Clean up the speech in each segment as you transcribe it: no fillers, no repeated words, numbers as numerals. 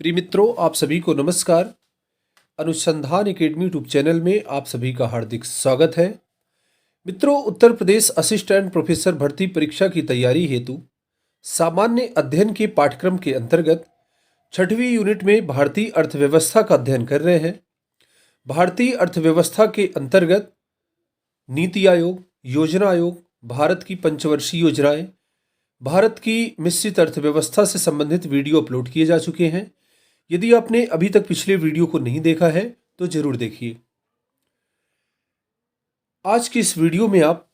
प्रिय मित्रों, आप सभी को नमस्कार। अनुसंधान एकेडमी यूट्यूब चैनल में आप सभी का हार्दिक स्वागत है। मित्रों, उत्तर प्रदेश असिस्टेंट प्रोफेसर भर्ती परीक्षा की तैयारी हेतु सामान्य अध्ययन के पाठ्यक्रम के अंतर्गत छठवीं यूनिट में भारतीय अर्थव्यवस्था का अध्ययन कर रहे हैं। भारतीय अर्थव्यवस्था के अंतर्गत नीति आयोग, योजना आयोग, भारत की पंचवर्षीय योजनाएं, भारत की मिश्रित अर्थव्यवस्था से संबंधित वीडियो अपलोड किए जा चुके हैं। यदि आपने अभी तक पिछले वीडियो को नहीं देखा है तो जरूर देखिए। आज की इस वीडियो में आप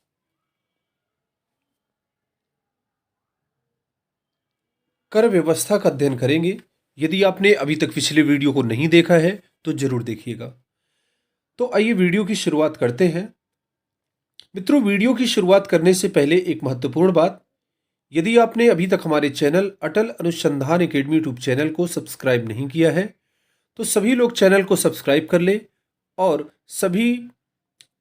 कर व्यवस्था का अध्ययन करेंगे। यदि आपने अभी तक पिछले वीडियो को नहीं देखा है तो जरूर देखिएगा। तो आइए वीडियो की शुरुआत करते हैं। मित्रों, वीडियो की शुरुआत करने से पहले एक महत्वपूर्ण बात, यदि आपने अभी तक हमारे चैनल अटल अनुसंधान एकेडमी यूट्यूब चैनल को सब्सक्राइब नहीं किया है तो सभी लोग चैनल को सब्सक्राइब कर लें और सभी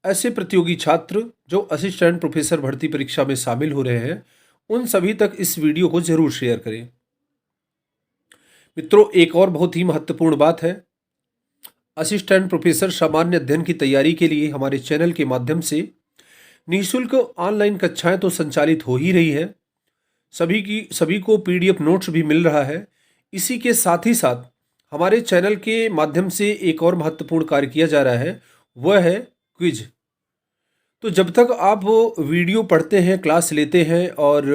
ऐसे प्रतियोगी छात्र जो असिस्टेंट प्रोफेसर भर्ती परीक्षा में शामिल हो रहे हैं उन सभी तक इस वीडियो को जरूर शेयर करें। मित्रों, एक और बहुत ही महत्वपूर्ण बात है, असिस्टेंट प्रोफेसर सामान्य अध्ययन की तैयारी के लिए हमारे चैनल के माध्यम से निःशुल्क ऑनलाइन कक्षाएं तो संचालित हो ही रही है। सभी को पीडीएफ नोट्स भी मिल रहा है। इसी के साथ ही साथ हमारे चैनल के माध्यम से एक और महत्वपूर्ण कार्य किया जा रहा है, वह है क्विज। तो जब तक आप वीडियो पढ़ते हैं, क्लास लेते हैं और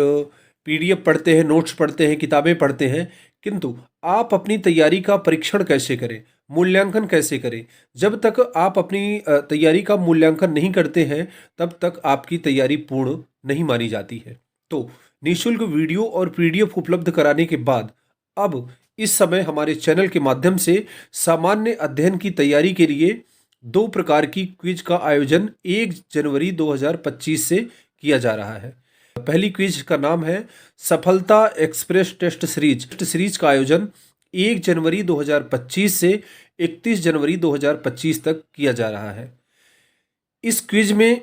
पीडीएफ पढ़ते हैं, नोट्स पढ़ते हैं, किताबें पढ़ते हैं, किंतु आप अपनी तैयारी का परीक्षण कैसे करें, मूल्यांकन कैसे करें, जब तक आप अपनी तैयारी का मूल्यांकन नहीं करते हैं तब तक आपकी तैयारी पूर्ण नहीं मानी जाती है। तो निःशुल्क वीडियो और पीडीएफ उपलब्ध कराने के बाद अब इस समय हमारे चैनल के माध्यम से सामान्य अध्ययन की तैयारी के लिए दो प्रकार की क्विज का आयोजन 1 जनवरी 2025 से किया जा रहा है। पहली क्विज का नाम है सफलता एक्सप्रेस टेस्ट सीरीज का आयोजन 1 जनवरी 2025 से 31 जनवरी 2025 तक किया जा रहा है। इस क्विज में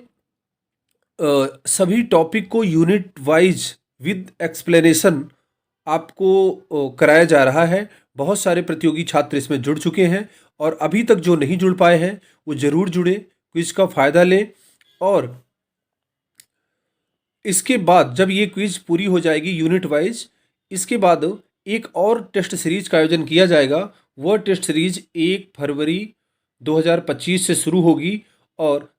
सभी टॉपिक को यूनिट वाइज विद एक्सप्लेनेशन आपको कराया जा रहा है। बहुत सारे प्रतियोगी छात्र इसमें जुड़ चुके हैं और अभी तक जो नहीं जुड़ पाए हैं वो जरूर जुड़े, क्विज का फायदा लें। और इसके बाद जब ये क्विज पूरी हो जाएगी यूनिट वाइज, इसके बाद एक और टेस्ट सीरीज का आयोजन किया जाएगा। वह टेस्ट सीरीज 1 फरवरी 2025 से शुरू होगी और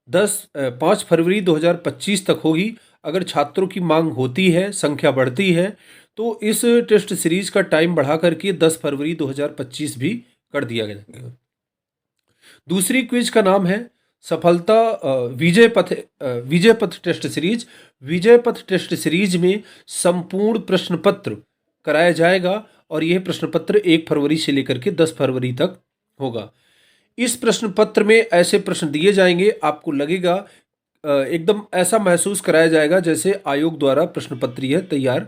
5 फरवरी 2025 तक होगी। अगर छात्रों की मांग होती है, संख्या बढ़ती है, तो इस टेस्ट सीरीज का टाइम बढ़ा करके 10 फरवरी 2025 भी कर दिया जाएगा। दूसरी क्विज का नाम है सफलता विजय पथ टेस्ट सीरीज। विजय पथ टेस्ट सीरीज में संपूर्ण प्रश्न पत्र कराया जाएगा और यह प्रश्न पत्र 1 फरवरी से लेकर के 10 फरवरी तक होगा। इस प्रश्न पत्र में ऐसे प्रश्न दिए जाएंगे, आपको लगेगा एकदम ऐसा महसूस कराया जाएगा जैसे आयोग द्वारा प्रश्न पत्र यह तैयार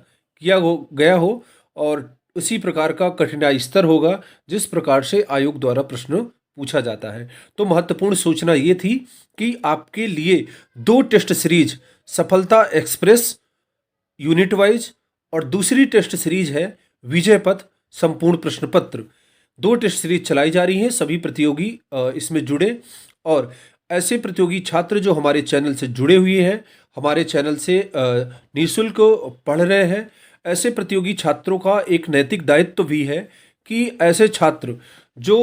किया गया हो और उसी प्रकार का कठिनाई स्तर होगा जिस प्रकार से आयोग द्वारा प्रश्न पूछा जाता है। तो महत्वपूर्ण सूचना ये थी कि आपके लिए दो टेस्ट सीरीज, सफलता एक्सप्रेस यूनिट वाइज और दूसरी टेस्ट सीरीज है विजय पथ संपूर्ण प्रश्न पत्र। दो टेस्ट सीरीज चलाई जा रही हैं। सभी प्रतियोगी इसमें जुड़े और ऐसे प्रतियोगी छात्र जो हमारे चैनल से जुड़े हुए हैं, हमारे चैनल से निःशुल्क पढ़ रहे हैं, ऐसे प्रतियोगी छात्रों का एक नैतिक दायित्व भी है कि ऐसे छात्र जो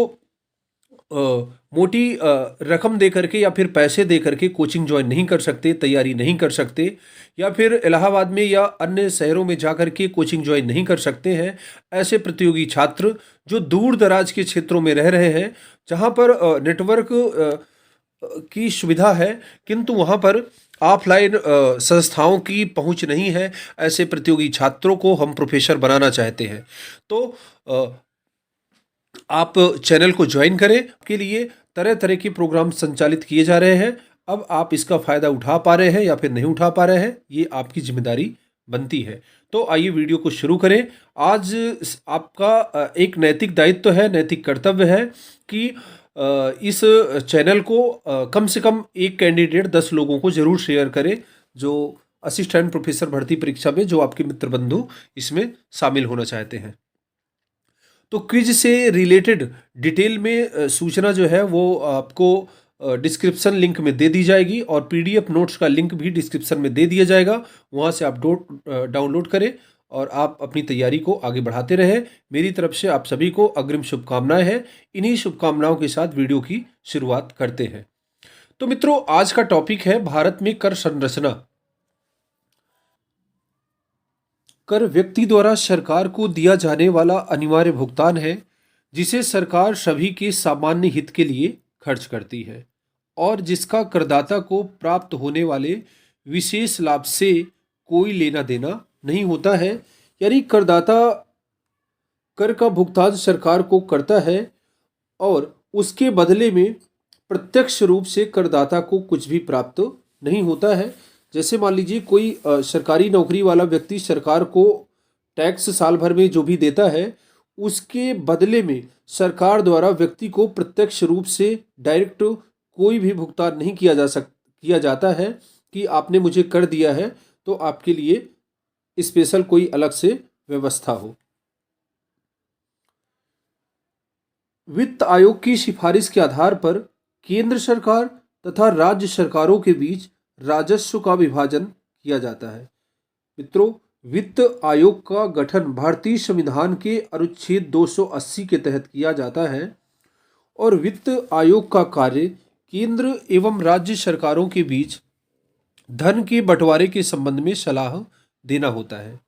मोटी रकम दे करके या फिर पैसे दे करके कोचिंग ज्वाइन नहीं कर सकते, तैयारी नहीं कर सकते, या फिर इलाहाबाद में या अन्य शहरों में जा कर के कोचिंग ज्वाइन नहीं कर सकते हैं, ऐसे प्रतियोगी छात्र जो दूर दराज के क्षेत्रों में रह रहे हैं जहां पर नेटवर्क की सुविधा है किंतु वहां पर ऑफलाइन संस्थाओं की पहुंच नहीं है, ऐसे प्रतियोगी छात्रों को हम प्रोफेसर बनाना चाहते हैं। तो आप चैनल को ज्वाइन करें। के लिए तरह तरह के प्रोग्राम संचालित किए जा रहे हैं। अब आप इसका फायदा उठा पा रहे हैं या फिर नहीं उठा पा रहे हैं, ये आपकी जिम्मेदारी बनती है। तो आइए वीडियो को शुरू करें। आज आपका एक नैतिक दायित्व है, नैतिक कर्तव्य है कि इस चैनल को कम से कम एक कैंडिडेट 10 लोगों को जरूर शेयर करें जो असिस्टेंट प्रोफेसर भर्ती परीक्षा में जो आपके मित्र बंधु इसमें शामिल होना चाहते हैं। तो क्विज से रिलेटेड डिटेल में सूचना जो है वो आपको डिस्क्रिप्शन लिंक में दे दी जाएगी, और पीडीएफ नोट्स का लिंक भी डिस्क्रिप्शन में दे दिया जाएगा। वहाँ से आप डाउनलोड करें और आप अपनी तैयारी को आगे बढ़ाते रहें। मेरी तरफ से आप सभी को अग्रिम शुभकामनाएं हैं। इन्हीं शुभकामनाओं के साथ वीडियो की शुरुआत करते हैं। तो मित्रों, आज का टॉपिक है भारत में कर संरचना। कर व्यक्ति द्वारा सरकार को दिया जाने वाला अनिवार्य भुगतान है, जिसे सरकार सभी के सामान्य हित के लिए खर्च करती है और जिसका करदाता को प्राप्त होने वाले विशेष लाभ से कोई लेना देना नहीं होता है। यानी करदाता कर का भुगतान सरकार को करता है और उसके बदले में प्रत्यक्ष रूप से करदाता को कुछ भी प्राप्त नहीं होता है। जैसे मान लीजिए कोई सरकारी नौकरी वाला व्यक्ति सरकार को टैक्स साल भर में जो भी देता है, उसके बदले में सरकार द्वारा व्यक्ति को प्रत्यक्ष रूप से डायरेक्ट कोई भी भुगतान नहीं किया जाता है कि आपने मुझे कर दिया है तो आपके लिए स्पेशल कोई अलग से व्यवस्था हो। वित्त आयोग की सिफारिश के आधार पर केंद्र सरकार तथा राज्य सरकारों के बीच राजस्व का विभाजन किया जाता है। मित्रों, वित्त आयोग का गठन भारतीय संविधान के अनुच्छेद 280 के तहत किया जाता है और वित्त आयोग का कार्य केंद्र एवं राज्य सरकारों के बीच धन के बंटवारे के संबंध में सलाह देना होता है।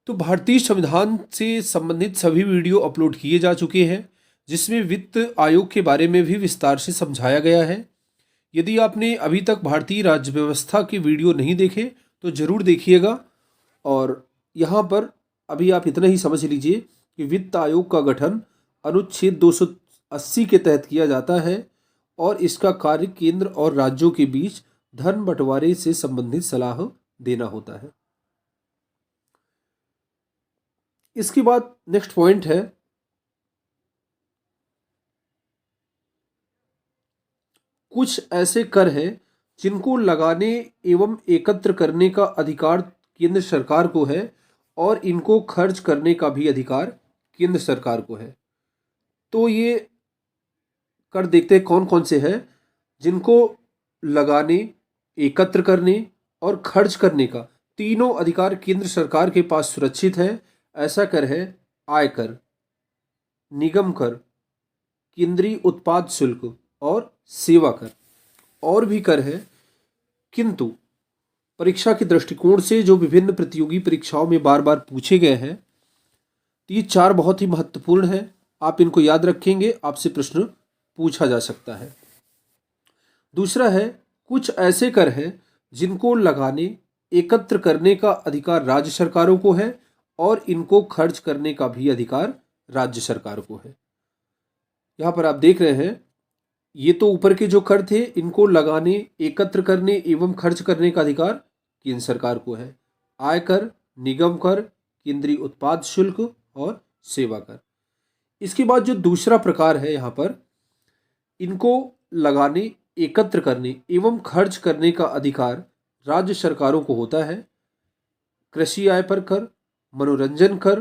तो भारतीय संविधान से संबंधित सभी वीडियो अपलोड किए जा चुके हैं, जिसमें वित्त आयोग के बारे में भी विस्तार से समझाया गया है। यदि आपने अभी तक भारतीय राज्य व्यवस्था के वीडियो नहीं देखे तो जरूर देखिएगा। और यहाँ पर अभी आप इतना ही समझ लीजिए कि वित्त आयोग का गठन अनुच्छेद 280 के तहत किया जाता है और इसका कार्य केंद्र और राज्यों के बीच धन बंटवारे से संबंधित सलाह देना होता है। इसके बाद नेक्स्ट पॉइंट है कुछ ऐसे कर हैं जिनको लगाने एवं एकत्र करने का अधिकार केंद्र सरकार को है और इनको खर्च करने का भी अधिकार केंद्र सरकार को है। तो ये कर देखते हैं कौन कौन से हैं जिनको लगाने, एकत्र करने और खर्च करने का तीनों अधिकार केंद्र सरकार के पास सुरक्षित है। ऐसा कर है आयकर, निगम कर, केंद्रीय उत्पाद शुल्क और सेवा कर। और भी कर है, किंतु परीक्षा के दृष्टिकोण से जो विभिन्न प्रतियोगी परीक्षाओं में बार बार पूछे गए हैं, ये चार बहुत ही महत्वपूर्ण हैं। आप इनको याद रखेंगे, आपसे प्रश्न पूछा जा सकता है। दूसरा है कुछ ऐसे कर हैं जिनको लगाने, एकत्र करने का अधिकार राज्य सरकारों को है और इनको खर्च करने का भी अधिकार राज्य सरकार को है। यहाँ पर आप देख रहे हैं, ये तो ऊपर के जो कर थे, इनको लगाने, एकत्र करने एवं खर्च करने का अधिकार केंद्र सरकार को है। आयकर, निगम कर, केंद्रीय उत्पाद शुल्क और सेवा कर। इसके बाद जो दूसरा प्रकार है यहाँ पर, इनको लगाने, एकत्र करने एवं खर्च करने का अधिकार राज्य सरकारों को होता है। कृषि आय पर कर, मनोरंजन कर,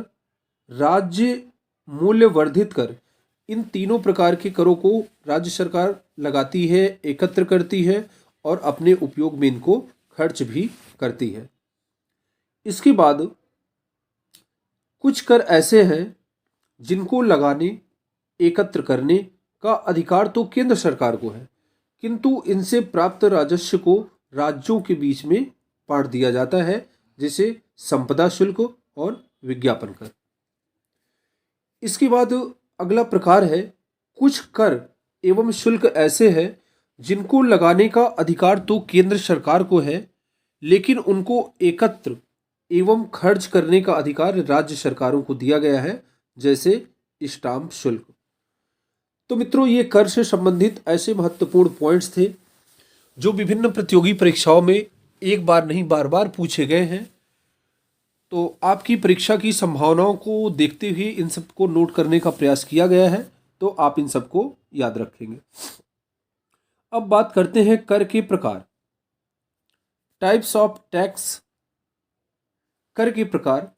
राज्य मूल्य वर्धित कर, इन तीनों प्रकार के करों को राज्य सरकार लगाती है, एकत्र करती है और अपने उपयोग में इनको खर्च भी करती है। इसके बाद कुछ कर ऐसे हैं जिनको लगाने, एकत्र करने का अधिकार तो केंद्र सरकार को है, किंतु इनसे प्राप्त राजस्व को राज्यों के बीच में बांट दिया जाता है, जैसे संपदा शुल्क और विज्ञापन कर। इसके बाद अगला प्रकार है कुछ कर एवं शुल्क ऐसे हैं जिनको लगाने का अधिकार तो केंद्र सरकार को है, लेकिन उनको एकत्र एवं खर्च करने का अधिकार राज्य सरकारों को दिया गया है, जैसे स्टाम्प शुल्क। तो मित्रों, ये कर से संबंधित ऐसे महत्वपूर्ण पॉइंट्स थे जो विभिन्न प्रतियोगी परीक्षाओं में एक बार नहीं बार बार पूछे गए हैं। तो आपकी परीक्षा की संभावनाओं को देखते हुए इन सबको नोट करने का प्रयास किया गया है, तो आप इन सबको याद रखेंगे। अब बात करते हैं कर के प्रकार, टाइप्स ऑफ टैक्स। कर के प्रकार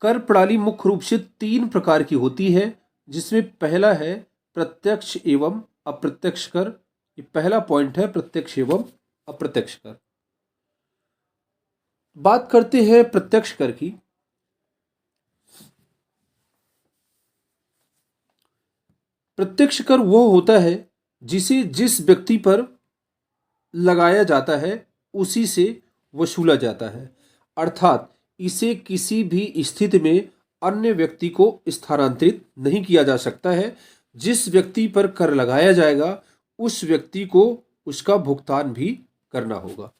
कर प्रणाली मुख्य रूप से 3 प्रकार की होती है, जिसमें पहला है प्रत्यक्ष एवं अप्रत्यक्ष कर। ये पहला पॉइंट है, प्रत्यक्ष एवं अप्रत्यक्ष कर। बात करते हैं प्रत्यक्ष कर की। प्रत्यक्ष कर वह होता है जिसे जिस व्यक्ति पर लगाया जाता है उसी से वसूला जाता है, अर्थात इसे किसी भी स्थिति में अन्य व्यक्ति को स्थानांतरित नहीं किया जा सकता है। जिस व्यक्ति पर कर लगाया जाएगा उस व्यक्ति को उसका भुगतान भी करना होगा।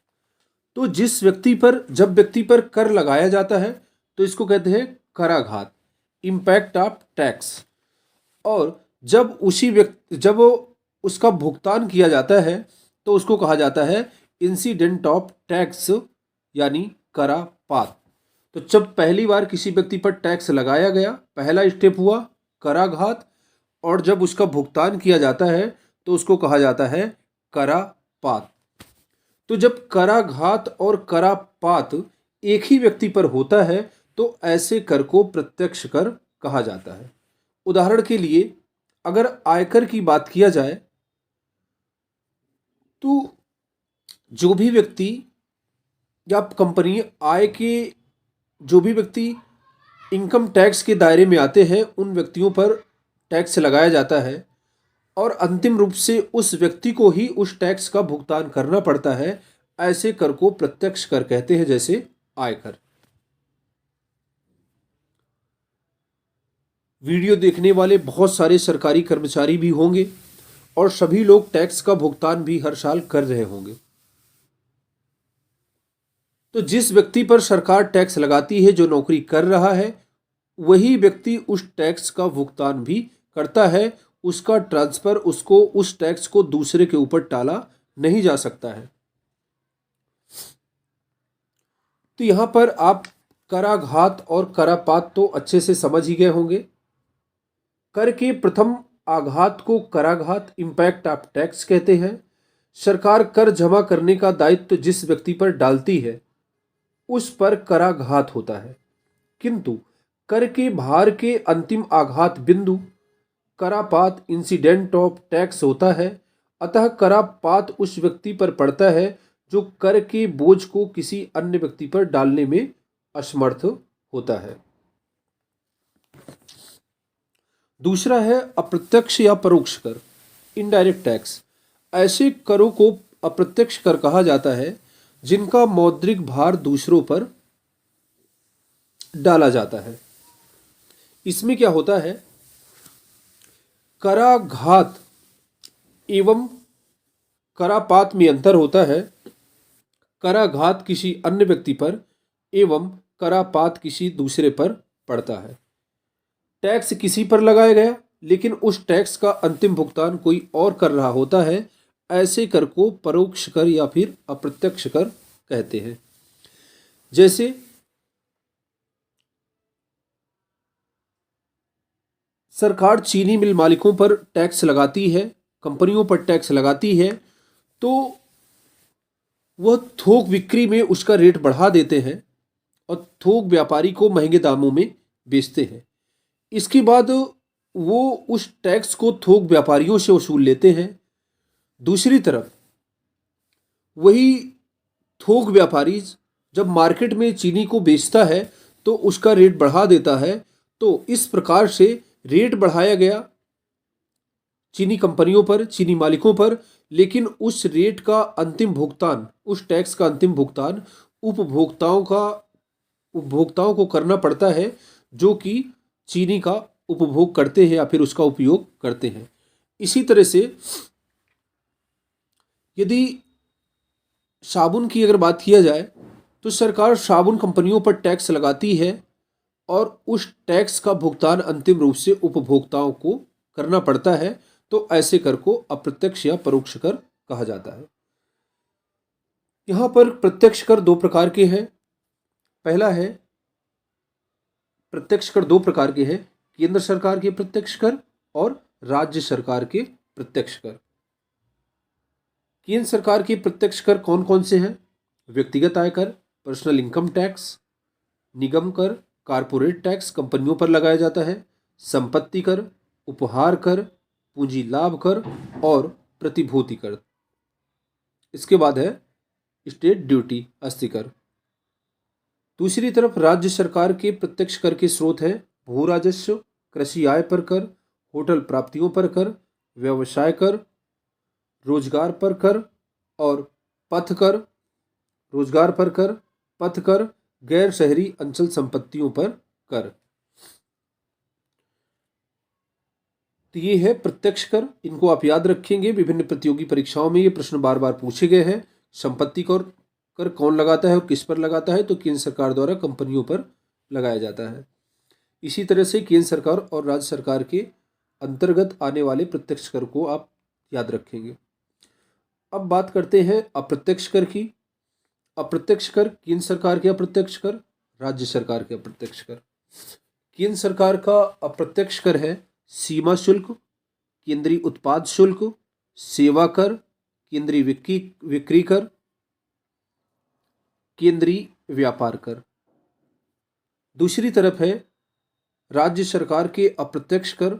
तो जिस व्यक्ति पर जब व्यक्ति पर कर लगाया जाता है तो इसको कहते हैं कराघात, इम्पैक्ट ऑफ टैक्स। और जब उसका भुगतान किया जाता है तो उसको कहा जाता है इंसिडेंट ऑफ टैक्स, यानी करापात। तो जब पहली बार किसी व्यक्ति पर टैक्स लगाया गया, पहला स्टेप हुआ कराघात, और जब उसका भुगतान किया जाता है तो उसको कहा जाता है करापात। तो जब कराघात और करापात एक ही व्यक्ति पर होता है तो ऐसे कर को प्रत्यक्ष कर कहा जाता है। उदाहरण के लिए अगर आयकर की बात किया जाए तो जो भी व्यक्ति या कंपनी जो भी व्यक्ति इनकम टैक्स के दायरे में आते हैं उन व्यक्तियों पर टैक्स लगाया जाता है, और अंतिम रूप से उस व्यक्ति को ही उस टैक्स का भुगतान करना पड़ता है। ऐसे कर को प्रत्यक्ष कर कहते हैं, जैसे आयकर। वीडियो देखने वाले बहुत सारे सरकारी कर्मचारी भी होंगे और सभी लोग टैक्स का भुगतान भी हर साल कर रहे होंगे। तो जिस व्यक्ति पर सरकार टैक्स लगाती है, जो नौकरी कर रहा है, वही व्यक्ति उस टैक्स का भुगतान भी करता है। उसका ट्रांसफर, उसको उस टैक्स को दूसरे के ऊपर टाला नहीं जा सकता है। तो यहां पर आप कराघात और करापात तो अच्छे से समझ ही गए होंगे। कर के प्रथम आघात को कराघात, इम्पैक्ट ऑफ टैक्स कहते हैं। सरकार कर जमा करने का दायित्व जिस व्यक्ति पर डालती है उस पर कराघात होता है, किंतु कर के भार के अंतिम आघात बिंदु करापात, इंसिडेंट ऑफ टैक्स होता है। अतः करापात उस व्यक्ति पर पड़ता है जो कर के बोझ को किसी अन्य व्यक्ति पर डालने में असमर्थ होता है। दूसरा है अप्रत्यक्ष या परोक्ष कर, इनडायरेक्ट टैक्स। ऐसे करों को अप्रत्यक्ष कर कहा जाता है जिनका मौद्रिक भार दूसरों पर डाला जाता है। इसमें क्या होता है, कराघात एवं करापात में अंतर होता है। कराघात किसी अन्य व्यक्ति पर एवं करापात किसी दूसरे पर पड़ता है। टैक्स किसी पर लगाया गया लेकिन उस टैक्स का अंतिम भुगतान कोई और कर रहा होता है। ऐसे कर को परोक्ष कर या फिर अप्रत्यक्ष कर कहते हैं। जैसे सरकार चीनी मिल मालिकों पर टैक्स लगाती है, कंपनियों पर टैक्स लगाती है, तो वह थोक बिक्री में उसका रेट बढ़ा देते हैं और थोक व्यापारी को महंगे दामों में बेचते हैं। इसके बाद वो उस टैक्स को थोक व्यापारियों से वसूल लेते हैं। दूसरी तरफ वही थोक व्यापारी जब मार्केट में चीनी को बेचता है तो उसका रेट बढ़ा देता है। तो इस प्रकार से रेट बढ़ाया गया चीनी कंपनियों पर, चीनी मालिकों पर, लेकिन उस रेट का अंतिम भुगतान, उस टैक्स का अंतिम भुगतान उपभोक्ताओं को करना पड़ता है जो कि चीनी का उपभोग करते हैं या फिर उसका उपयोग करते हैं। इसी तरह से यदि साबुन की अगर बात किया जाए तो सरकार साबुन कंपनियों पर टैक्स लगाती है और उस टैक्स का भुगतान अंतिम रूप से उपभोक्ताओं को करना पड़ता है। तो ऐसे कर को अप्रत्यक्ष या परोक्ष कर कहा जाता है। यहां पर प्रत्यक्ष कर दो प्रकार के हैं। पहला है प्रत्यक्ष कर दो प्रकार के हैं, केंद्र सरकार के प्रत्यक्ष कर और राज्य सरकार के प्रत्यक्ष कर। केंद्र सरकार के प्रत्यक्ष कर कौन कौन से हैं? व्यक्तिगत आयकर, पर्सनल इनकम टैक्स, निगम कर, कारपोरेट टैक्स कंपनियों पर लगाया जाता है, संपत्ति कर, उपहार कर, पूंजी लाभ कर और प्रतिभूति कर। इसके बाद है स्टेट ड्यूटी, अस्थि कर। दूसरी तरफ राज्य सरकार के प्रत्यक्ष कर के स्रोत है भू राजस्व, कृषि आय पर कर, होटल प्राप्तियों पर कर, व्यवसाय कर, रोजगार पर कर और पथ कर, रोजगार पर कर, पथ कर, गैर शहरी अंचल संपत्तियों पर कर। तो ये है प्रत्यक्ष कर, इनको आप याद रखेंगे। विभिन्न प्रतियोगी परीक्षाओं में ये प्रश्न बार बार पूछे गए हैं। संपत्ति कर कौन लगाता है और किस पर लगाता है? तो केंद्र सरकार द्वारा कंपनियों पर लगाया जाता है। इसी तरह से केंद्र सरकार और राज्य सरकार के अंतर्गत आने वाले प्रत्यक्ष कर को आप याद रखेंगे। अब बात करते हैं अप्रत्यक्ष कर की। अप्रत्यक्ष कर केंद्र सरकार के अप्रत्यक्ष कर, राज्य सरकार के अप्रत्यक्ष कर। केंद्र सरकार का अप्रत्यक्ष कर है सीमा शुल्क, केंद्रीय उत्पाद शुल्क, सेवा कर, केंद्रीय विक्री कर, केंद्रीय व्यापार कर। दूसरी तरफ है राज्य सरकार के अप्रत्यक्ष कर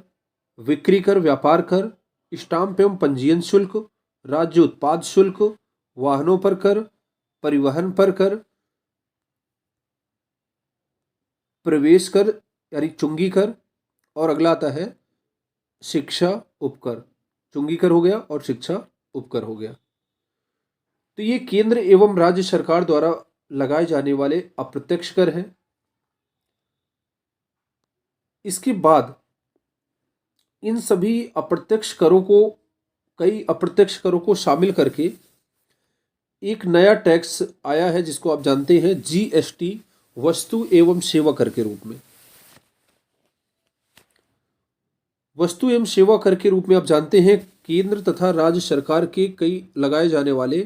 विक्री कर, व्यापार कर, स्टाम्प एवं पंजीयन शुल्क, राज्य उत्पाद शुल्क, वाहनों पर कर, परिवहन पर कर, प्रवेश कर यानी चुंगी कर, और अगला आता है शिक्षा उपकर। चुंगी कर हो गया और शिक्षा उपकर हो गया। तो ये केंद्र एवं राज्य सरकार द्वारा लगाए जाने वाले अप्रत्यक्ष कर हैं। इसके बाद इन सभी अप्रत्यक्ष करों को, कई अप्रत्यक्ष करों को शामिल करके एक नया टैक्स आया है जिसको आप जानते हैं जीएसटी, वस्तु एवं सेवा कर के रूप में। वस्तु एवं सेवा कर के रूप में आप जानते हैं केंद्र तथा राज्य सरकार के कई लगाए जाने वाले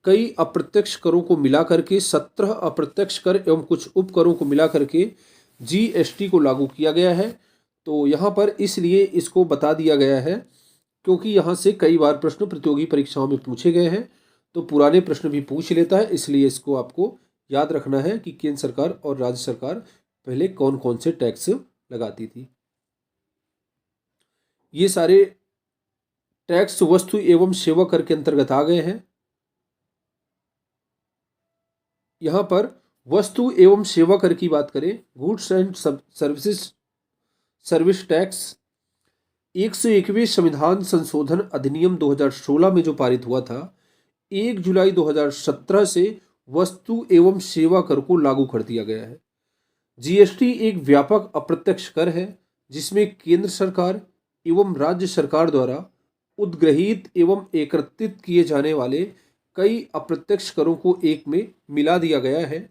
कई अप्रत्यक्ष करों को मिला करके 17 अप्रत्यक्ष कर एवं कुछ उपकरों को मिला करके जीएसटी को लागू किया गया है। तो यहाँ पर इसलिए इसको बता दिया गया है क्योंकि यहाँ से कई बार प्रश्न प्रतियोगी परीक्षाओं में पूछे गए हैं, तो पुराने प्रश्न भी पूछ लेता है, इसलिए इसको आपको याद रखना है कि केंद्र सरकार और राज्य सरकार पहले कौन कौन से टैक्स लगाती थी। ये सारे टैक्स वस्तु एवं सेवा कर के अंतर्गत आ गए हैं। यहां पर वस्तु एवं सेवा कर की बात करें, गुड्स एंड सर्विस टैक्स 101वें संविधान संशोधन अधिनियम 2016 में जो पारित हुआ था, 1 जुलाई 2017 से वस्तु एवं सेवा कर को लागू कर दिया गया है। जीएसटी एक व्यापक अप्रत्यक्ष कर है जिसमें केंद्र सरकार एवं राज्य सरकार द्वारा उद्ग्रहित एवं एकत्रित किए जाने वाले कई अप्रत्यक्ष करों को एक में मिला दिया गया है।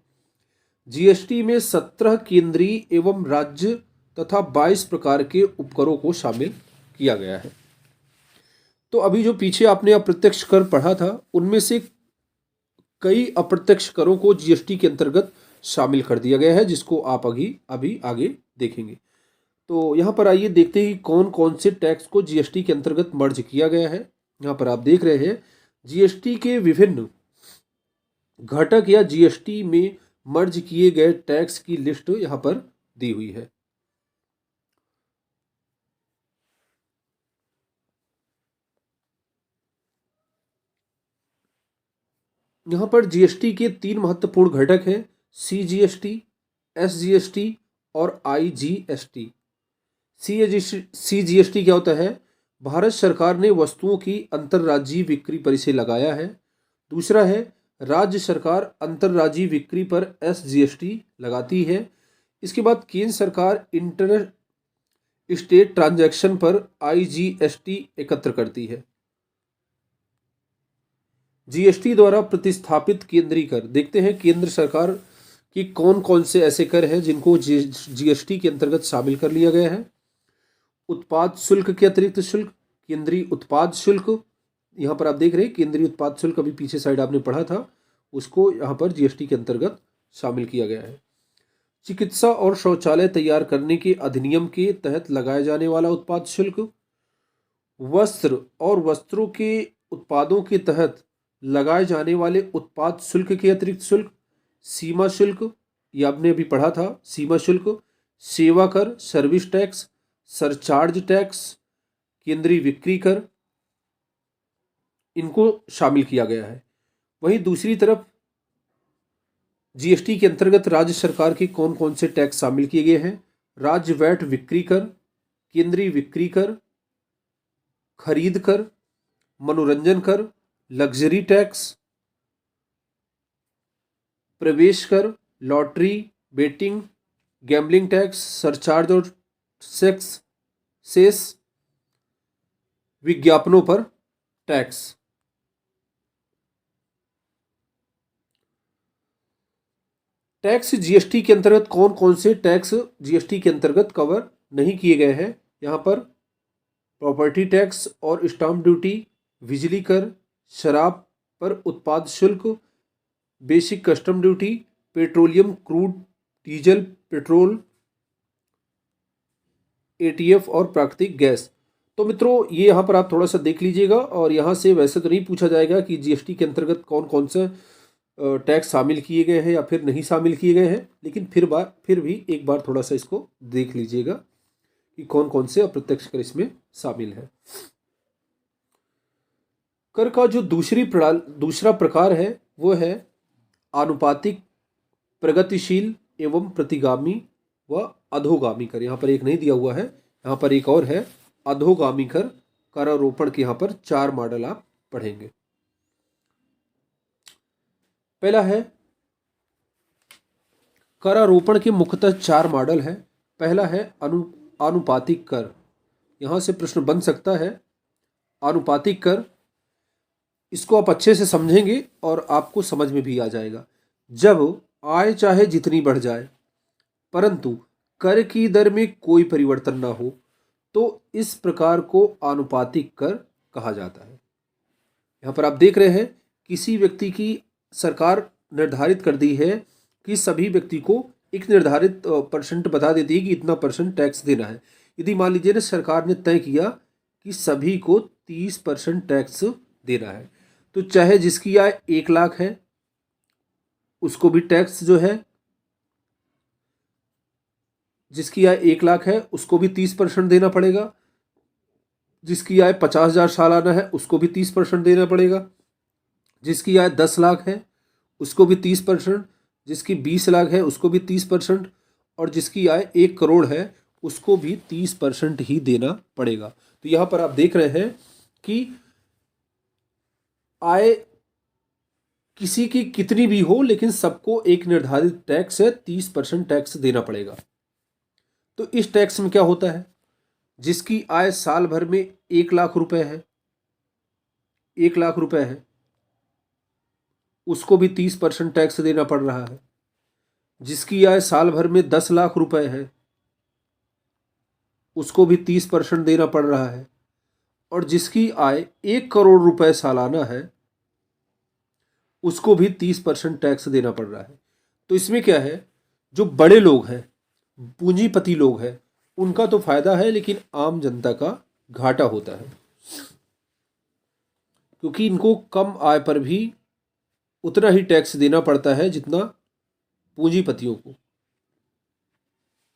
जीएसटी में 17 केंद्रीय एवं राज्य तथा 22 प्रकार के उपकरों को शामिल किया गया है। तो अभी जो पीछे आपने अप्रत्यक्ष कर पढ़ा था उनमें से कई अप्रत्यक्ष करों को जीएसटी के अंतर्गत शामिल कर दिया गया है, जिसको आप अभी आगे देखेंगे। तो यहाँ पर आइए देखते हैं कि कौन कौन से टैक्स को जीएसटी के अंतर्गत मर्ज किया गया है। यहाँ पर आप देख रहे हैं जीएसटी के विभिन्न घटक या जीएसटी में मर्ज किए गए टैक्स की लिस्ट यहाँ पर दी हुई है। यहाँ पर जीएसटी के 3 महत्वपूर्ण घटक हैं, सीजीएसटी, एसजीएसटी और आईजीएसटी। सीजीएसटी क्या होता है? भारत सरकार ने वस्तुओं की अंतर्राज्यीय बिक्री पर इसे लगाया है। दूसरा है राज्य सरकार अंतर्राज्यीय बिक्री पर एसजीएसटी लगाती है। इसके बाद केंद्र सरकार इंटर स्टेट ट्रांजैक्शन पर आईजीएसटी एकत्र करती है। जीएसटी द्वारा प्रतिस्थापित केंद्रीय कर, देखते हैं केंद्र सरकार की कौन कौन से ऐसे कर हैं जिनको जीएसटी के अंतर्गत शामिल कर लिया गया है। उत्पाद शुल्क के अतिरिक्त शुल्क, केंद्रीय उत्पाद शुल्क, यहाँ पर आप देख रहे हैं केंद्रीय उत्पाद शुल्क अभी पीछे साइड आपने पढ़ा था, उसको यहाँ पर जीएसटी के अंतर्गत शामिल किया गया है। चिकित्सा और शौचालय तैयार करने के अधिनियम के तहत लगाया जाने वाला उत्पाद शुल्क, वस्त्र और वस्त्रों के उत्पादों के तहत लगाए जाने वाले उत्पाद शुल्क के अतिरिक्त शुल्क, सीमा शुल्क, ये आपने अभी पढ़ा था, सीमा शुल्क, सेवा कर, सर्विस टैक्स, सरचार्ज टैक्स, केंद्रीय बिक्री कर, इनको शामिल किया गया है। वहीं दूसरी तरफ जीएसटी के अंतर्गत राज्य सरकार के कौन कौन से टैक्स शामिल किए गए हैं? राज्य वैट बिक्री कर, केंद्रीय बिक्री कर, खरीद कर, मनोरंजन कर, लग्जरी टैक्स, प्रवेश कर, lottery, betting, gambling tax, surcharge और सेक्स सेस, विज्ञापनों पर टैक्स। टैक्स जीएसटी के अंतर्गत कौन कौन से टैक्स जीएसटी के अंतर्गत कवर नहीं किए गए हैं? यहाँ पर प्रॉपर्टी टैक्स और स्टाम्प ड्यूटी, बिजली कर, शराब पर उत्पाद शुल्क, basic custom duty, petroleum, crude, diesel, petrol, ETF और प्राकृतिक गैस। तो मित्रों ये यहाँ पर आप थोड़ा सा देख लीजिएगा, और यहाँ से वैसे तो नहीं पूछा जाएगा कि जीएसटी के अंतर्गत कौन कौन से टैक्स शामिल किए गए हैं या फिर नहीं शामिल किए गए हैं, लेकिन फिर भी एक बार थोड़ा सा इसको देख लीजिएगा कि कौन कौन से अप्रत्यक्ष कर इसमें शामिल है। कर का जो दूसरा प्रकार है वो है आनुपातिक, प्रगतिशील एवं प्रतिगामी व अधोगामी कर। यहाँ पर एक नहीं दिया हुआ है, यहाँ पर एक और है अधोगामी कर। करारोपण के यहाँ पर 4 मॉडल आप पढ़ेंगे। पहला है करारोपण के मुख्यतः 4 मॉडल है। पहला है आनुपातिक कर। यहाँ से प्रश्न बन सकता है आनुपातिक कर, इसको आप अच्छे से समझेंगे और आपको समझ में भी आ जाएगा। जब आय चाहे जितनी बढ़ जाए परंतु कर की दर में कोई परिवर्तन ना हो तो इस प्रकार को आनुपातिक कर कहा जाता है। यहाँ पर आप देख रहे हैं किसी व्यक्ति की सरकार निर्धारित कर दी है कि सभी व्यक्ति को एक निर्धारित परसेंट बता देती है कि इतना परसेंट टैक्स देना है। यदि मान लीजिए ना सरकार ने तय किया कि सभी को 30% टैक्स देना है, तो चाहे जिसकी आय 1 लाख है उसको भी टैक्स जो है, जिसकी आय 1 लाख है उसको भी 30% देना पड़ेगा, जिसकी आय 50,000 सालाना है उसको भी 30% देना पड़ेगा, जिसकी आय 10 लाख है उसको भी 30%, जिसकी 20 लाख है उसको भी 30%, और जिसकी आय 1 करोड़ है उसको भी 30% ही देना पड़ेगा। तो यहाँ पर आप देख रहे हैं कि आय किसी की कितनी भी हो लेकिन सबको एक निर्धारित टैक्स है, 30% टैक्स देना पड़ेगा। तो इस टैक्स में क्या होता है, जिसकी आय साल भर में 1 लाख रुपए है, 1 लाख रुपए है, उसको भी 30% टैक्स देना पड़ रहा है। जिसकी आय साल भर में 10 लाख रुपए है उसको भी 30% देना पड़ रहा है, और जिसकी आय 1 करोड़ रुपए सालाना है उसको भी 30% टैक्स देना पड़ रहा है। तो इसमें क्या है, जो बड़े लोग हैं, पूंजीपति लोग हैं, उनका तो फायदा है लेकिन आम जनता का घाटा होता है, क्योंकि इनको कम आय पर भी उतना ही टैक्स देना पड़ता है जितना पूंजीपतियों को।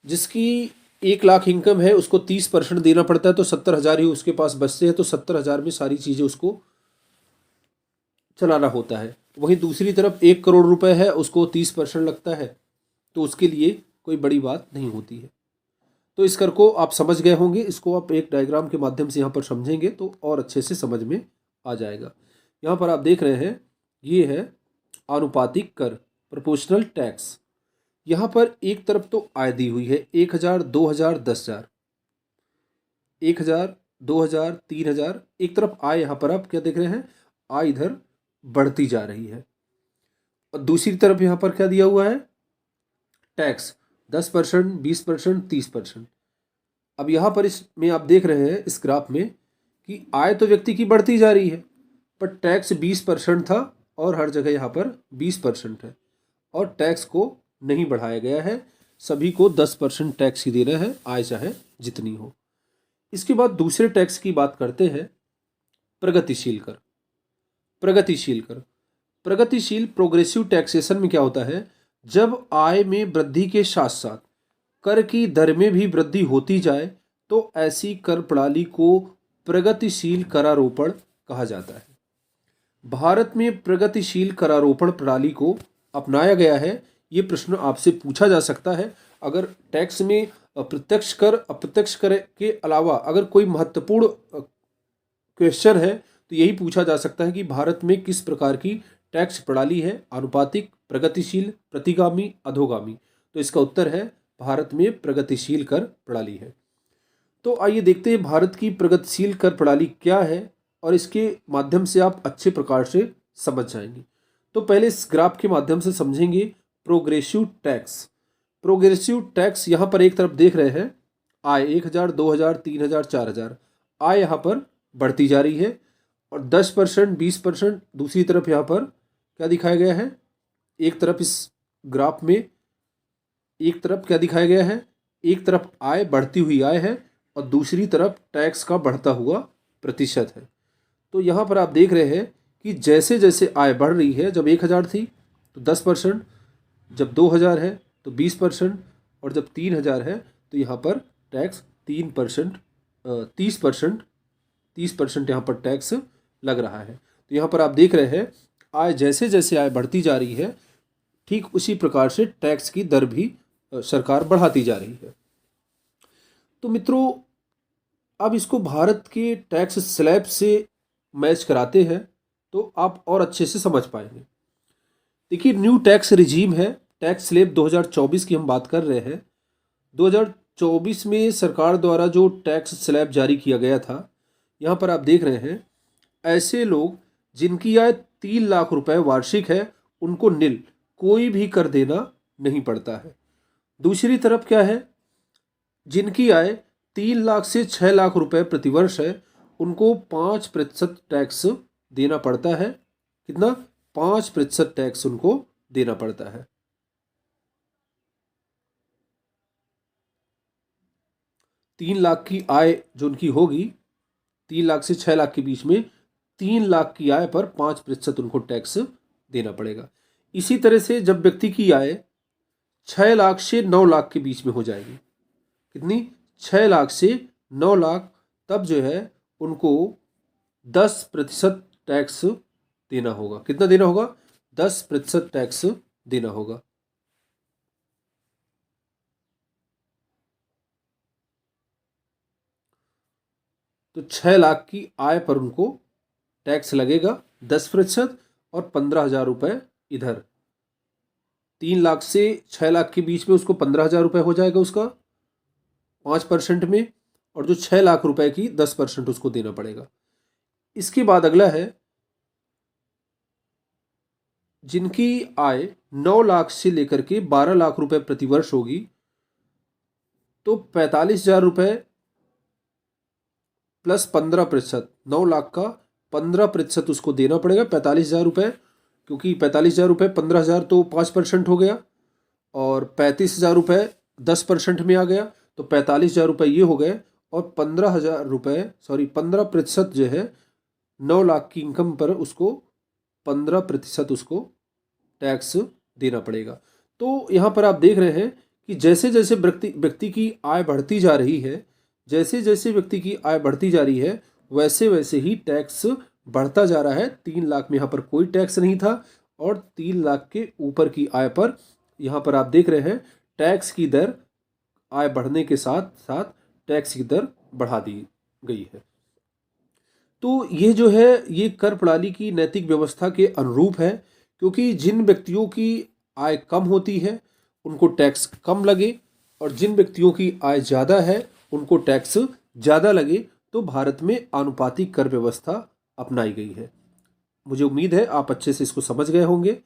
जिसकी 1 लाख इनकम है उसको 30% देना पड़ता है, तो 70,000 ही उसके पास बचते हैं, तो 70,000 में सारी चीज़ें उसको चलाना होता है। वहीं दूसरी तरफ 1 करोड़ रुपए है उसको 30% लगता है, तो उसके लिए कोई बड़ी बात नहीं होती है। तो इस कर को आप समझ गए होंगे, इसको आप एक डायग्राम के माध्यम से यहाँ पर समझेंगे तो और अच्छे से समझ में आ जाएगा। यहाँ पर आप देख रहे हैं ये है आनुपातिक कर, प्रोपोर्शनल टैक्स। यहाँ पर एक तरफ तो आय दी हुई है 1,000, 2,000, 10,000, 1,000, 2,000, 3,000। एक तरफ आय, यहाँ पर आप क्या देख रहे हैं, आय इधर बढ़ती जा रही है, और दूसरी तरफ यहाँ पर क्या दिया हुआ है, टैक्स 10%, 20%, 30%। अब यहाँ पर इसमें आप देख रहे हैं इस ग्राफ में कि आय तो व्यक्ति की बढ़ती जा रही है, पर टैक्स 20% था और हर जगह यहाँ पर 20% है, और टैक्स को नहीं बढ़ाया गया है, सभी को 10% टैक्स ही देना है, आय चाहे जितनी हो। इसके बाद दूसरे टैक्स की बात करते हैं, प्रगतिशील कर। प्रगतिशील कर, प्रोग्रेसिव टैक्सेशन में क्या होता है, जब आय में वृद्धि के साथ साथ कर की दर में भी वृद्धि होती जाए तो ऐसी कर प्रणाली को प्रगतिशील करारोपण कहा जाता है। भारत में प्रगतिशील करारोपण प्रणाली को अपनाया गया है। ये प्रश्न आपसे पूछा जा सकता है। अगर टैक्स में प्रत्यक्ष कर अप्रत्यक्ष कर के अलावा अगर कोई महत्वपूर्ण क्वेश्चन है तो यही पूछा जा सकता है कि भारत में किस प्रकार की टैक्स प्रणाली है, आनुपातिक, प्रगतिशील, प्रतिगामी, अधोगामी। तो इसका उत्तर है भारत में प्रगतिशील कर प्रणाली है। तो आइए देखते हैं भारत की प्रगतिशील कर प्रणाली क्या है और इसके माध्यम से आप अच्छे प्रकार से समझ जाएंगे। तो पहले इस ग्राफ के माध्यम से समझेंगे प्रोग्रेसिव टैक्स। प्रोग्रेसिव टैक्स यहाँ पर एक तरफ देख रहे हैं आय 1000, 2000, 3000, 4000 आय यहाँ पर बढ़ती जा रही है और 10%, 20% दूसरी तरफ यहाँ पर क्या दिखाया गया है। एक तरफ इस ग्राफ में एक तरफ क्या दिखाया गया है, एक तरफ आय बढ़ती हुई आय है और दूसरी तरफ टैक्स का बढ़ता हुआ प्रतिशत है। तो यहाँ पर आप देख रहे हैं कि जैसे जैसे आय बढ़ रही है, जब 1000 थी तो 10%, जब 2000 है तो 20% और जब 3000 है तो यहाँ पर टैक्स 3%, 30% यहाँ पर टैक्स लग रहा है। तो यहाँ पर आप देख रहे हैं आय जैसे जैसे आय बढ़ती जा रही है ठीक उसी प्रकार से टैक्स की दर भी सरकार बढ़ाती जा रही है। तो मित्रों अब इसको भारत के टैक्स स्लैब से मैच कराते हैं तो आप और अच्छे से समझ पाएंगे। देखिए न्यू टैक्स रिजीम है, टैक्स स्लैब 2024 की हम बात कर रहे हैं। 2024 में सरकार द्वारा जो टैक्स स्लैब जारी किया गया था, यहाँ पर आप देख रहे हैं ऐसे लोग जिनकी आय 3 लाख रुपए वार्षिक है उनको निल कोई भी कर देना नहीं पड़ता है। दूसरी तरफ क्या है, जिनकी आय 3 लाख से 6 लाख रुपए प्रतिवर्ष है उनको 5% टैक्स देना पड़ता है। कितना? 5% टैक्स उनको देना पड़ता है। तीन लाख की आय जो उनकी होगी, 3 लाख से 6 लाख के बीच में 3 लाख की आय पर 5% उनको टैक्स देना पड़ेगा। इसी तरह से जब व्यक्ति की आय 6 लाख से 9 लाख के बीच में हो जाएगी, कितनी? 6 लाख से 9 लाख, तब जो है उनको 10% टैक्स देना होगा। कितना देना होगा? 10% टैक्स देना होगा। तो 6 लाख की आय पर उनको टैक्स लगेगा 10% और 15,000 रुपये इधर। 3 लाख से 6 लाख के बीच में उसको 15,000 रुपये हो जाएगा उसका 5% में, और जो 6 लाख रुपए की 10% उसको देना पड़ेगा। इसके बाद अगला है जिनकी आय 9 लाख से लेकर के 12 लाख रुपए प्रतिवर्ष होगी तो 45,000 रुपये प्लस 15%, 9 लाख का 15% उसको देना पड़ेगा 45,000 रुपये, क्योंकि 45,000 रुपये 15,000 तो 5% हो गया और 35,000 रुपये 10% में आ गया तो 45,000 रुपये ये हो गए और 15,000 रुपये 15% जो है 9 लाख की इनकम पर उसको 15% उसको टैक्स देना पड़ेगा। तो यहाँ पर आप देख रहे हैं कि जैसे जैसे व्यक्ति की आय बढ़ती जा रही है, जैसे जैसे व्यक्ति की आय बढ़ती जा रही है वैसे वैसे ही टैक्स बढ़ता जा रहा है। 3 लाख में यहाँ पर कोई टैक्स नहीं था और 3 लाख के ऊपर की आय पर यहाँ पर आप देख रहे हैं टैक्स की दर आय बढ़ने के साथ साथ टैक्स की दर बढ़ा दी गई है। तो ये जो है ये कर प्रणाली की नैतिक व्यवस्था के अनुरूप है, क्योंकि जिन व्यक्तियों की आय कम होती है उनको टैक्स कम लगे और जिन व्यक्तियों की आय ज़्यादा है उनको टैक्स ज़्यादा लगे। तो भारत में आनुपातिक कर व्यवस्था अपनाई गई है। मुझे उम्मीद है आप अच्छे से इसको समझ गए होंगे,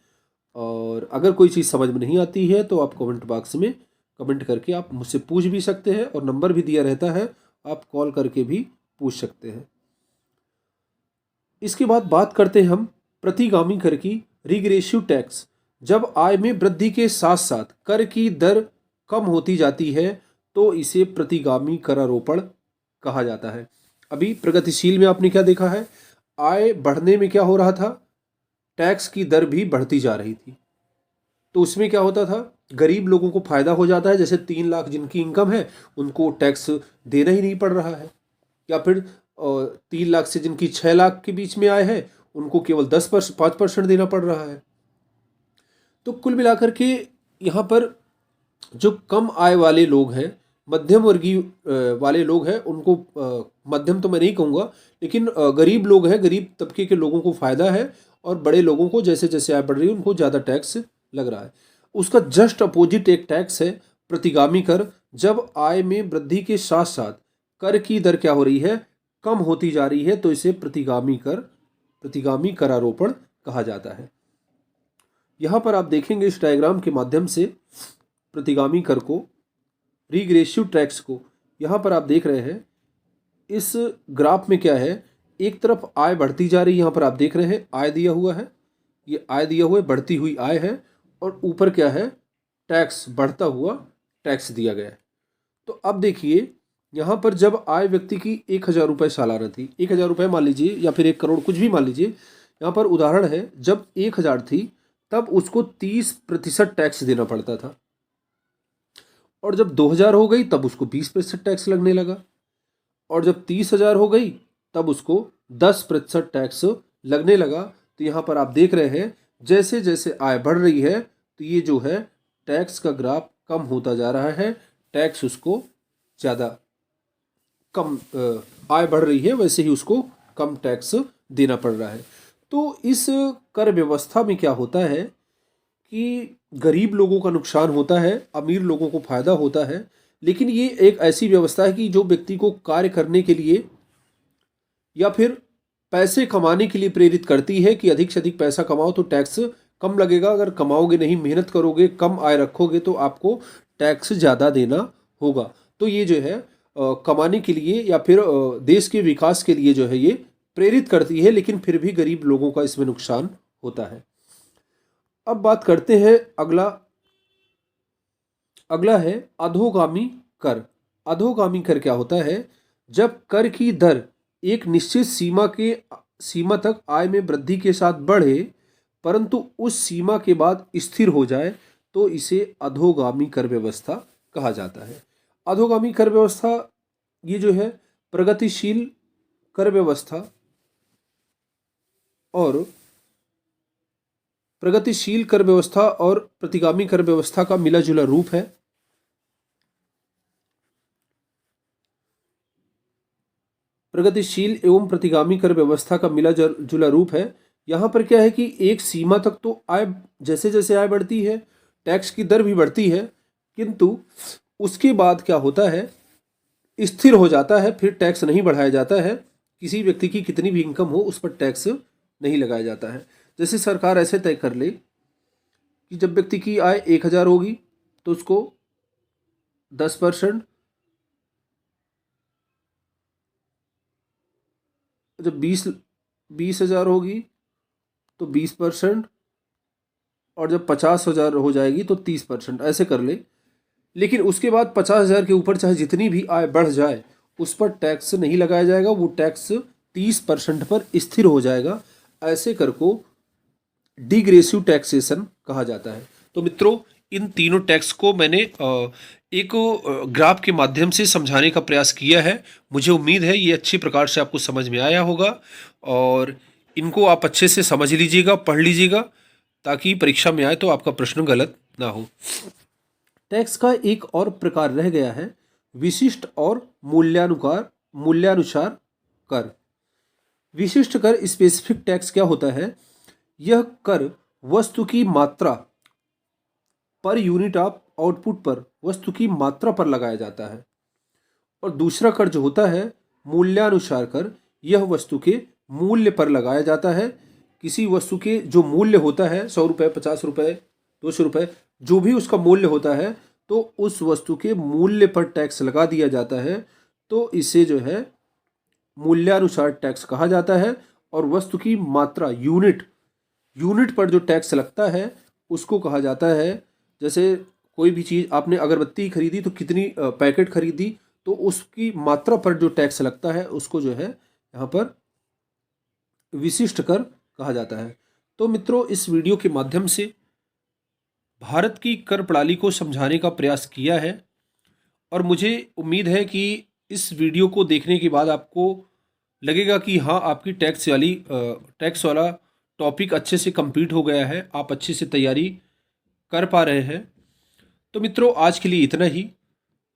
और अगर कोई चीज़ समझ में नहीं आती है तो आप कमेंट बॉक्स में कमेंट करके आप मुझसे पूछ भी सकते हैं, और नंबर भी दिया रहता है, आप कॉल करके भी पूछ सकते हैं। इसके बाद बात करते हैं हम प्रतिगामी कर की, रिग्रेसिव टैक्स। जब आय में वृद्धि के साथ साथ कर की दर कम होती जाती है तो इसे प्रतिगामी करारोपण कहा जाता है। अभी प्रगतिशील में आपने क्या देखा है, आय बढ़ने में क्या हो रहा था, टैक्स की दर भी बढ़ती जा रही थी। तो उसमें क्या होता था, गरीब लोगों को फायदा हो जाता है, जैसे 3 लाख जिनकी इनकम है उनको टैक्स देना ही नहीं पड़ रहा है, या फिर 3 लाख से जिनकी 6 लाख के बीच में आय है उनको केवल 5% देना पड़ रहा है। तो कुल मिलाकर के यहाँ पर जो कम आय वाले लोग हैं, मध्यम वर्गीय वाले लोग हैं, उनको मध्यम तो मैं नहीं कहूँगा, लेकिन गरीब लोग हैं, गरीब तबके के लोगों को फ़ायदा है, और बड़े लोगों को जैसे जैसे आय बढ़ रही है उनको ज़्यादा टैक्स लग रहा है। उसका जस्ट अपोजिट एक टैक्स है प्रतिगामी कर। जब आय में वृद्धि के साथ साथ कर की दर क्या हो रही है, कम होती जा रही है, तो इसे प्रतिगामी करारोपण कहा जाता है। यहाँ पर आप देखेंगे इस डायग्राम के माध्यम से प्रतिगामी कर को, रिग्रेसिव टैक्स को, यहाँ पर आप देख रहे हैं इस ग्राफ में क्या है, एक तरफ आय बढ़ती जा रही है, यहाँ पर आप देख रहे हैं आय दिया हुआ है, ये आय दिया हुआ है, बढ़ती हुई आय है, और ऊपर क्या है, टैक्स, बढ़ता हुआ टैक्स दिया गया है। तो अब देखिए यहाँ पर जब आय व्यक्ति की 1,000 रुपये सालाना थी, 1,000 रुपये मान लीजिए, या फिर 1 करोड़, कुछ भी मान लीजिए, यहाँ पर उदाहरण है, जब 1,000 थी तब उसको 30% टैक्स देना पड़ता था, और जब 2,000 हो गई तब उसको 20% टैक्स लगने लगा, और जब 30,000 हो गई तब उसको 10% टैक्स लगने लगा। तो यहाँ पर आप देख रहे हैं जैसे जैसे आय बढ़ रही है तो ये जो है टैक्स का ग्राफ कम होता जा रहा है, टैक्स उसको ज़्यादा कम, आय बढ़ रही है वैसे ही उसको कम टैक्स देना पड़ रहा है। तो इस कर व्यवस्था में क्या होता है कि गरीब लोगों का नुकसान होता है, अमीर लोगों को फायदा होता है, लेकिन ये एक ऐसी व्यवस्था है कि जो व्यक्ति को कार्य करने के लिए या फिर पैसे कमाने के लिए प्रेरित करती है कि अधिक से अधिक पैसा कमाओ तो टैक्स कम लगेगा, अगर कमाओगे नहीं, मेहनत करोगे, कम आय रखोगे तो आपको टैक्स ज़्यादा देना होगा। तो ये जो है कमाने के लिए या फिर देश के विकास के लिए जो है ये प्रेरित करती है, लेकिन फिर भी गरीब लोगों का इसमें नुकसान होता है। अब बात करते हैं अगला है अधोगामी कर। अधोगामी कर क्या होता है, जब कर की दर एक निश्चित सीमा तक आय में वृद्धि के साथ बढ़े परंतु उस सीमा के बाद स्थिर हो जाए तो इसे अधोगामी कर व्यवस्था कहा जाता है। अधोगामी कर व्यवस्था ये जो है प्रगतिशील कर व्यवस्था और प्रतिगामी कर व्यवस्था का मिला जुला रूप है। प्रगतिशील एवं प्रतिगामी कर व्यवस्था का मिला जुला रूप है। यहाँ पर क्या है कि एक सीमा तक तो आय, जैसे जैसे आय बढ़ती है टैक्स की दर भी बढ़ती है, किंतु उसके बाद क्या होता है, स्थिर हो जाता है, फिर टैक्स नहीं बढ़ाया जाता है। किसी व्यक्ति की कितनी भी इनकम हो उस पर टैक्स नहीं लगाया जाता है। जैसे सरकार ऐसे तय कर ले कि जब व्यक्ति की आय 1,000 होगी तो उसको 10%, जब 20,000 होगी तो 20%, और जब 50,000 हो जाएगी तो 30%, ऐसे कर ले। लेकिन उसके बाद 50,000 के ऊपर चाहे जितनी भी आय बढ़ जाए उस पर टैक्स नहीं लगाया जाएगा, वो टैक्स 30% पर स्थिर हो जाएगा। ऐसे कर को डिग्रेसिव टैक्सेशन कहा जाता है। तो मित्रों, इन तीनों टैक्स को मैंने एक ग्राफ के माध्यम से समझाने का प्रयास किया है। मुझे उम्मीद है ये अच्छी प्रकार से आपको समझ में आया होगा, और इनको आप अच्छे से समझ लीजिएगा, पढ़ लीजिएगा, ताकि परीक्षा में आए तो आपका प्रश्न गलत ना हो। टैक्स का एक और प्रकार रह गया है विशिष्ट और मूल्यानुसार कर। विशिष्ट कर, स्पेसिफिक टैक्स क्या होता है, यह कर वस्तु की मात्रा पर यूनिट ऑफ आउटपुट पर, वस्तु की मात्रा पर लगाया जाता है। और दूसरा कर जो होता है मूल्यानुसार कर, यह वस्तु के मूल्य पर लगाया जाता है। किसी वस्तु के जो मूल्य होता है 100 रुपये, 50 रुपये, 200 रुपये, जो भी उसका मूल्य होता है, तो उस वस्तु के मूल्य पर टैक्स लगा दिया जाता है, तो इसे जो है मूल्यानुसार टैक्स कहा जाता है। और वस्तु की मात्रा, यूनिट पर जो टैक्स लगता है उसको कहा जाता है, जैसे कोई भी चीज़ आपने अगरबत्ती खरीदी तो कितनी पैकेट खरीदी, तो उसकी मात्रा पर जो टैक्स लगता है उसको जो है यहाँ पर विशिष्ट कर कहा जाता है। तो मित्रों, इस वीडियो के माध्यम से भारत की कर प्रणाली को समझाने का प्रयास किया है और मुझे उम्मीद है कि इस वीडियो को देखने के बाद आपको लगेगा कि हाँ, आपकी टैक्स वाला टॉपिक अच्छे से कंप्लीट हो गया है, आप अच्छे से तैयारी कर पा रहे हैं। तो मित्रों, आज के लिए इतना ही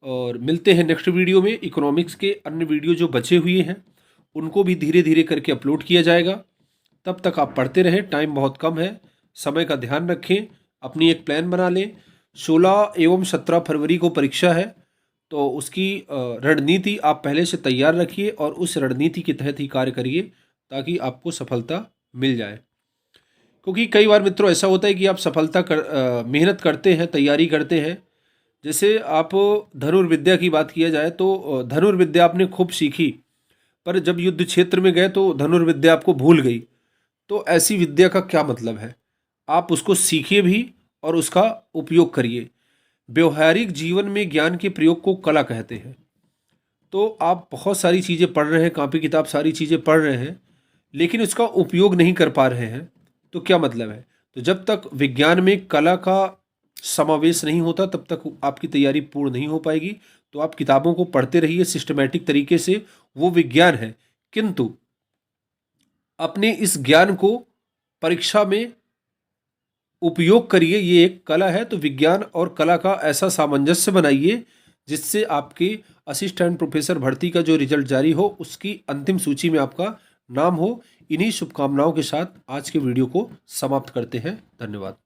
और मिलते हैं नेक्स्ट वीडियो में। इकोनॉमिक्स के अन्य वीडियो जो बचे हुए हैं उनको भी धीरे धीरे करके अपलोड किया जाएगा। तब तक आप पढ़ते रहें, टाइम बहुत कम है, समय का ध्यान रखें, अपनी एक प्लान बना लें। 16 एवं 17 फरवरी को परीक्षा है, तो उसकी रणनीति आप पहले से तैयार रखिए और उस रणनीति के तहत ही कार्य करिए ताकि आपको सफलता मिल जाए। क्योंकि कई बार मित्रों ऐसा होता है कि आप मेहनत करते हैं, तैयारी करते हैं। जैसे आप धनुर्विद्या की बात किया जाए तो धनुर्विद्या आपने खूब सीखी, पर जब युद्ध क्षेत्र में गए तो धनुर्विद्या आपको भूल गई। तो ऐसी विद्या का क्या मतलब है? आप उसको सीखिए भी और उसका उपयोग करिए। व्यवहारिक जीवन में ज्ञान के प्रयोग को कला कहते हैं। तो आप बहुत सारी चीज़ें पढ़ रहे हैं, कॉपी किताब सारी चीज़ें पढ़ रहे हैं, लेकिन उसका उपयोग नहीं कर पा रहे हैं, तो क्या मतलब है? तो जब तक विज्ञान में कला का समावेश नहीं होता तब तक आपकी तैयारी पूर्ण नहीं हो पाएगी। तो आप किताबों को पढ़ते रहिए सिस्टमैटिक तरीके से, वो विज्ञान है, किंतु अपने इस ज्ञान को परीक्षा में उपयोग करिए, ये एक कला है। तो विज्ञान और कला का ऐसा सामंजस्य बनाइए जिससे आपके असिस्टेंट प्रोफेसर भर्ती का जो रिजल्ट जारी हो उसकी अंतिम सूची में आपका नाम हो। इन्हीं शुभकामनाओं के साथ आज के वीडियो को समाप्त करते हैं। धन्यवाद।